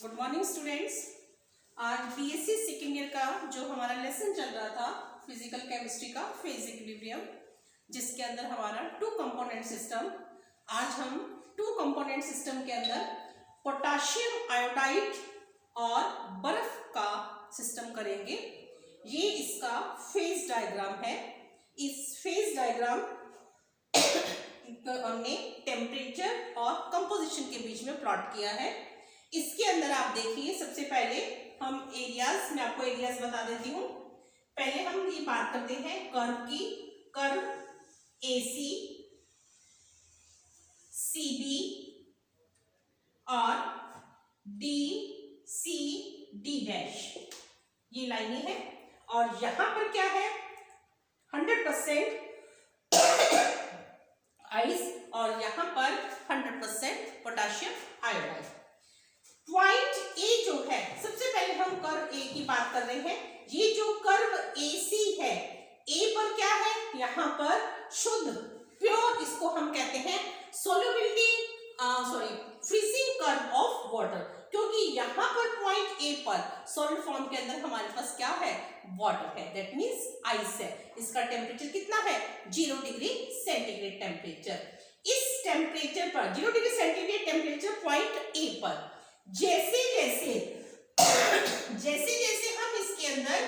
Good morning students. आज BSc second year का जो हमारा लेसन चल रहा था फिजिकल केमिस्ट्री का फेज इक्विलिब्रियम, जिसके अंदर हमारा टू कंपोनेंट सिस्टम, आज हम टू कंपोनेंट सिस्टम के अंदर पोटाशियम आयोडाइड और बर्फ का सिस्टम करेंगे। ये इसका फेज डायग्राम है। इस फेज डायग्राम हमने टेम्परेचर और कंपोजिशन के बीच में प्लॉट किया है। इसके अंदर आप देखिए, सबसे पहले हम एरियाज, मैं आपको एरियाज बता देती हूँ। पहले हम ये बात करते हैं कर्व की। कर्व AC, CB और DCD डैश, ये लाइनें हैं। और यहां पर क्या है, 100% आइस और यहां पर 100% पोटाशियम आयोडाइड। पॉइंट ए जो है, सबसे पहले हम कर्व ए की बात कर रहे हैं। ये जो कर्व AC है, ए पर क्या है, यहाँ पर शुद्ध प्योर, इसको हम कहते हैं solubility freezing curve of water, क्योंकि यहाँ पर पॉइंट ए पर सॉलिड फॉर्म के अंदर हमारे पास क्या है, वाटर है, दैट मींस आइस है। इसका टेम्परेचर कितना है, 0 डिग्री सेंटीग्रेड टेम्परेचर। इस टेम्परेचर पर 0 degree centigrade temperature point A पर जैसे जैसे हम इसके अंदर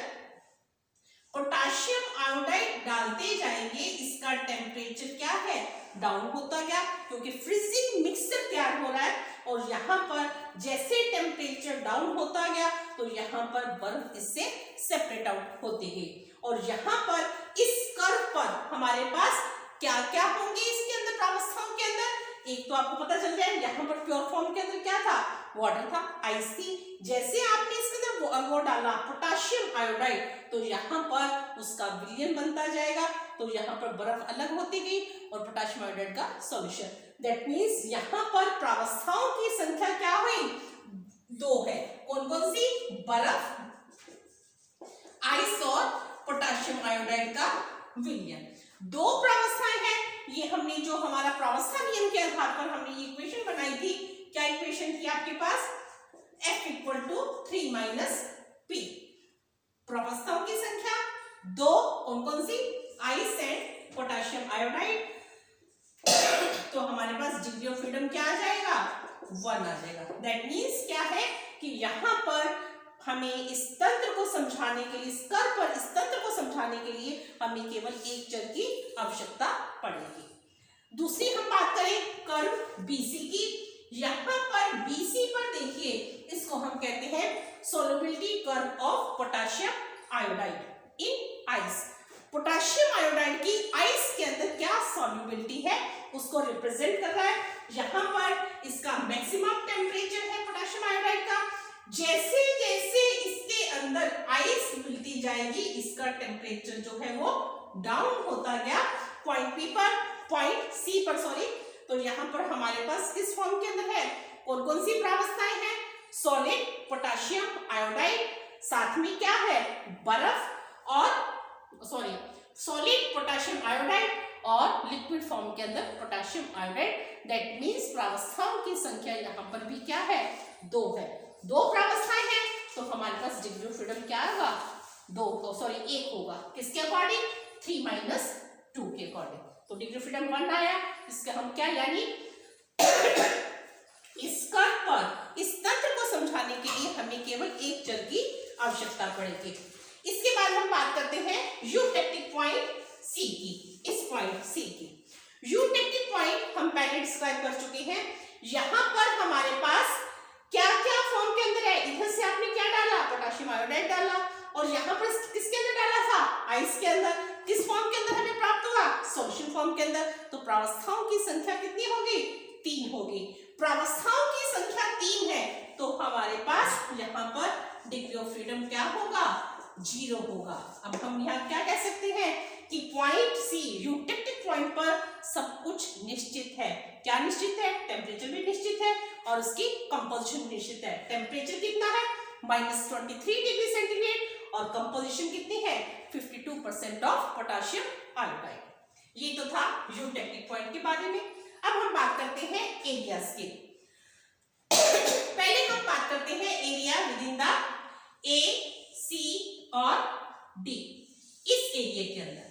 पोटाशियम आयोडाइड डालते जाएंगे, इसका टेम्परेचर क्या है, डाउन होता गया, क्योंकि फ्रीजिंग मिक्सचर तैयार हो रहा है। और यहाँ पर जैसे टेम्परेचर डाउन होता गया तो यहाँ पर बर्फ इससे सेपरेट आउट होती गई। और यहाँ पर इस कर्व पर हमारे पास क्या क्या होंगे, इसके अंदर प्रावस्थाओं के अंदर, एक तो आपको पता चल जाए, यहाँ पर प्योर फॉर्म के अंदर क्या था, वाटर था, आइस थी। जैसे आपने इसके अंदर वो डाला पोटाशियम आयोडाइड, तो यहाँ पर उसका विलयन बनता जाएगा, तो यहाँ पर बर्फ अलग होती गई और पोटाशियम आयोडाइड का सॉल्यूशन। दैट मींस यहाँ पर प्रावस्थाओं की संख्या क्या हुई, 2 है। कौन कौन सी, बर्फ, आइस और पोटाशियम आयोडाइड का विलयन। 2 प्रावस्थाएं हैं। ये हमने जो हमारा प्रावस्था नियम के आधार पर हमने ये इक्वेशन बनाई थी। क्या इक्वेशन थी आपके पास, F = 3 - P। प्रावस्थाओं की संख्या 2, कौन कौन सी, आइस एंड पोटाशियम आयोडाइड। तो हमारे पास डिग्री ऑफ फ्रीडम क्या आ जाएगा, 1 आ जाएगा। दैट मींस क्या है कि यहाँ पर हमें इस तंत्र को समझाने के लिए, इस कर्व पर इस तंत्र को समझाने के लिए हमें केवल एक चर की आवश्यकता पड़ेगी। दूसरी हम बात करें कर्व BC की। यहाँ पर BC पर देखिए, इसको हम कहते हैं solubility curve of potassium iodide in ice. Potassium iodide की आइस के अंदर क्या सॉल्युबिलिटी है, उसको रिप्रेजेंट कर रहा है। यहाँ पर इसका मैक्सिमम टेम्परेचर है पोटाशियम आयोडाइड का। जैसे जैसे इसके अंदर आइस मिलती जाएगी, इसका टेम्परेचर जो है वो डाउन होता गया पॉइंट C पर, तो यहाँ पर हमारे पास किस फॉर्म के अंदर है, कौन कौन सी प्रावस्थाएं हैं, सॉलिड पोटाशियम आयोडाइड, साथ में क्या है, बर्फ और सॉलिड पोटाशियम आयोडाइड और लिक्विड फॉर्म के अंदर पोटाशियम आयोडाइड। दैट मींस प्रावस्थाओं की संख्या यहाँ पर भी क्या है, 2 है। 2 प्रावस्थाएं हैं, तो हमारे पास डिग्री ऑफ फ्रीडम क्या होगा, 1 होगा। किसके अकॉर्डिंग, 3 - 2 के अकॉर्डिंग। तो डिग्री ऑफ फ्रीडम 1 आया। इसका हम क्या, यानी इस कर्व पर इस तंत्र को समझाने के लिए हमें केवल एक चर की आवश्यकता पड़ेगी। इसके बाद हम बात करते हैं यूटेक्टिक पॉइंट C की। इस पॉइंट C की यूटेक्टिक पॉइंट हम पहले डिस्क्राइब कर चुके हैं। यहाँ पर हमारे पास क्या क्या फॉर्म के अंदर है, इधर से आपने क्या डाला, पोटाशियम आयोडाइड डाला, और यहाँ पर किसके अंदर डाला था, आइस के अंदर। किस फॉर्म के अंदर हमें प्राप्त हुआ, सॉल्यूशन फॉर्म के अंदर। तो प्रावस्थाओं की संख्या कितनी होगी, 3 होगी। प्रावस्थाओं की संख्या 3 है, तो हमारे पास यहाँ पर डिग्री ऑफ फ्रीडम क्या होगा, 0 होगा। अब हम यहाँ क्या कह सकते हैं कि पॉइंट C, यूटेक्टिक पॉइंट पर सब कुछ निश्चित है। क्या निश्चित है, टेम्परेचर भी निश्चित है और उसकी कंपोजिशन निश्चित है। टेम्परेचर कितना है, -23 डिग्री सेंटीग्रेड, और कंपोजिशन कितनी है, 52% ऑफ पोटाशियम आयोडाइड। ये तो था यूटेक्टिक पॉइंट के बारे में। अब हम बात करते हैं एरियाज की। पहले हम बात करते हैं ए, सी और डी। इस एरिया के अंदर,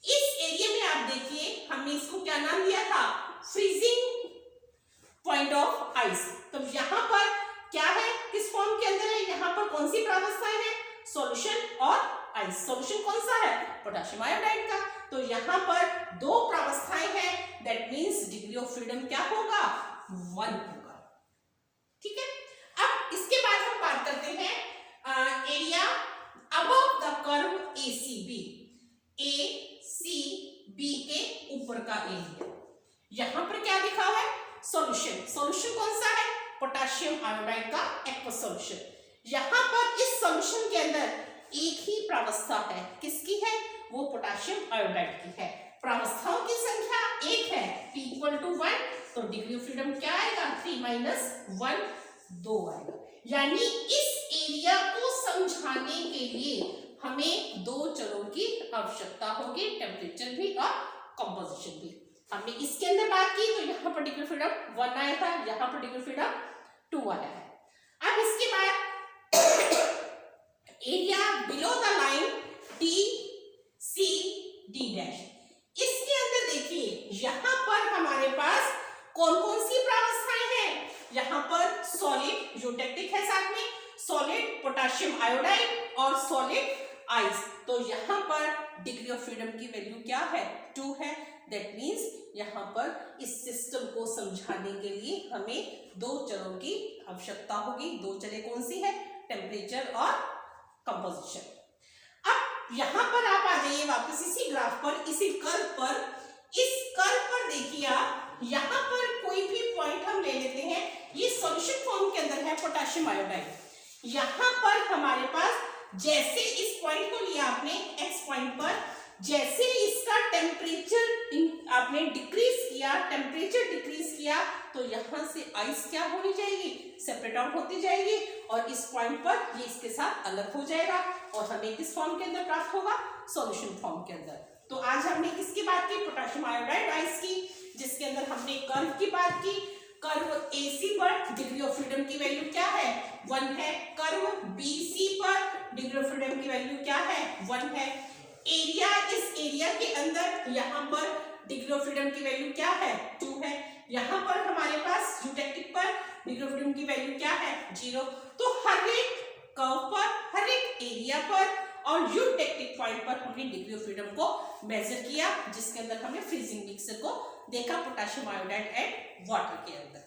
इस एरिया में आप देखिए हमने इसको क्या नाम दिया था, फ्रीजिंग पॉइंट ऑफ आइस। तो यहाँ पर क्या है, किस फॉर्म के अंदर है, यहाँ पर कौन सी प्रावस्थाएं हैं, सॉल्यूशन और आइस। सॉल्यूशन कौन सा है, पोटेशियम आयोडाइड का। तो यहाँ पर दो प्रावस्थाएं हैं, that means degree of freedom क्या होगा, 1 होगा। ठीक है, अब इसके बाद हम बात करते हैं area above the curve ACB, ACB के ऊपर का एरिया। यहाँ पर क्या लिखा हुआ है, सॉल्यूशन। सॉल्यूशन कौन सा है, पोटेशियम आयोडाइड का एक्वस सॉल्यूशन। यहाँ पर इस सॉल्यूशन के अंदर एक ही प्रावस्था है, किसकी है, वो पोटेशियम आयोडाइड की है। प्रावस्थाओं की संख्या 1 है, P = 1, तो डिग्री ऑफ फ्रीडम क्या आएगा, 3 - 1 2 आएगा। यानी इस एरिया को समझाने के लिए हमें दो चरों की आवश्यकता होगी, टेम्परेचर भी और कंपोजिशन भी। हमने इसके अंदर बात की तो यहाँ पर डिग्री ऑफ फ्रीडम 1 आया था, यहाँ पर डिग्री ऑफ फ्रीडम 2 आया है। अब इसके बाद area below the line DCD', इसके अंदर देखिए यहाँ पर हमारे पास कौन कौन सी प्रावस्थाएं हैं, यहाँ पर सॉलिड यूटेक्टिक है, साथ में सॉलिड पोटेशियम आयोडाइड और सॉलिड आइस। तो यहाँ पर डिग्री ऑफ फ्रीडम की वैल्यू क्या है, 2 है। दैट मीन्स यहाँ पर इस सिस्टम को समझाने के लिए हमें दो चरों की आवश्यकता होगी। दो चरें कौन सी है, टेम्परेचर और कंपोजिशन। अब यहाँ पर आप आ जाइए वापस इसी ग्राफ पर, इसी कर्व पर। इस कर्व पर देखिए आप, यहाँ पर कोई भी पॉइंट हम ले लेते हैं, ये सॉल्यूशन फॉर्म के अंदर है पोटेशियम आयोडाइड। यहाँ पर हमारे पास जैसे इस पॉइंट को लिया आपने एक्स पॉइंट पर, जैसे इसका टेम्परेचर आपने डिक्रीज किया, टेम्परेचर डिक्रीज किया, तो यहाँ से आइस क्या होनी जाएगी, सेपरेट आउट होती जाएगी और इस पॉइंट पर ये इसके साथ अलग हो जाएगा और हमें किस फॉर्म के अंदर प्राप्त होगा, सॉल्यूशन फॉर्म के अंदर। तो आज हमने किसकी बात की, पोटेशियम आयोडाइड आइस की, जिसके अंदर हमने कर्व की बात की। कर्व AC पर डिग्री ऑफ फ्रीडम की वैल्यू क्या है, 1 है। कर्व BC पर डिग्री ऑफ फ्रीडम की वैल्यू क्या है, 1 है। एरिया, इस एरिया के अंदर यहाँ पर डिग्री ऑफ फ्रीडम की वैल्यू क्या है, 2 है। यहाँ पर हमारे पास यूटेक्टिक पर डिग्री ऑफ फ्रीडम की वैल्यू क्या है, 0। तो हर एक कर्व पर, हर एक एरिया पर और यूटेक्टिक पॉइंट पर हमने डिग्री ऑफ फ्रीडम को मेजर किया, जिसके अंदर हमने फ्रीजिंग मिक्सर को देखा पोटेशियम आयोडाइड एंड वाटर के अंदर।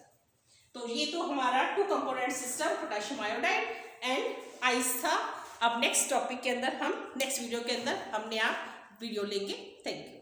तो ये तो हमारा 2 component system potassium iodide and ice था। अब नेक्स्ट टॉपिक के अंदर हम नेक्स्ट वीडियो के अंदर हमने आप वीडियो लेंगे। Thank you.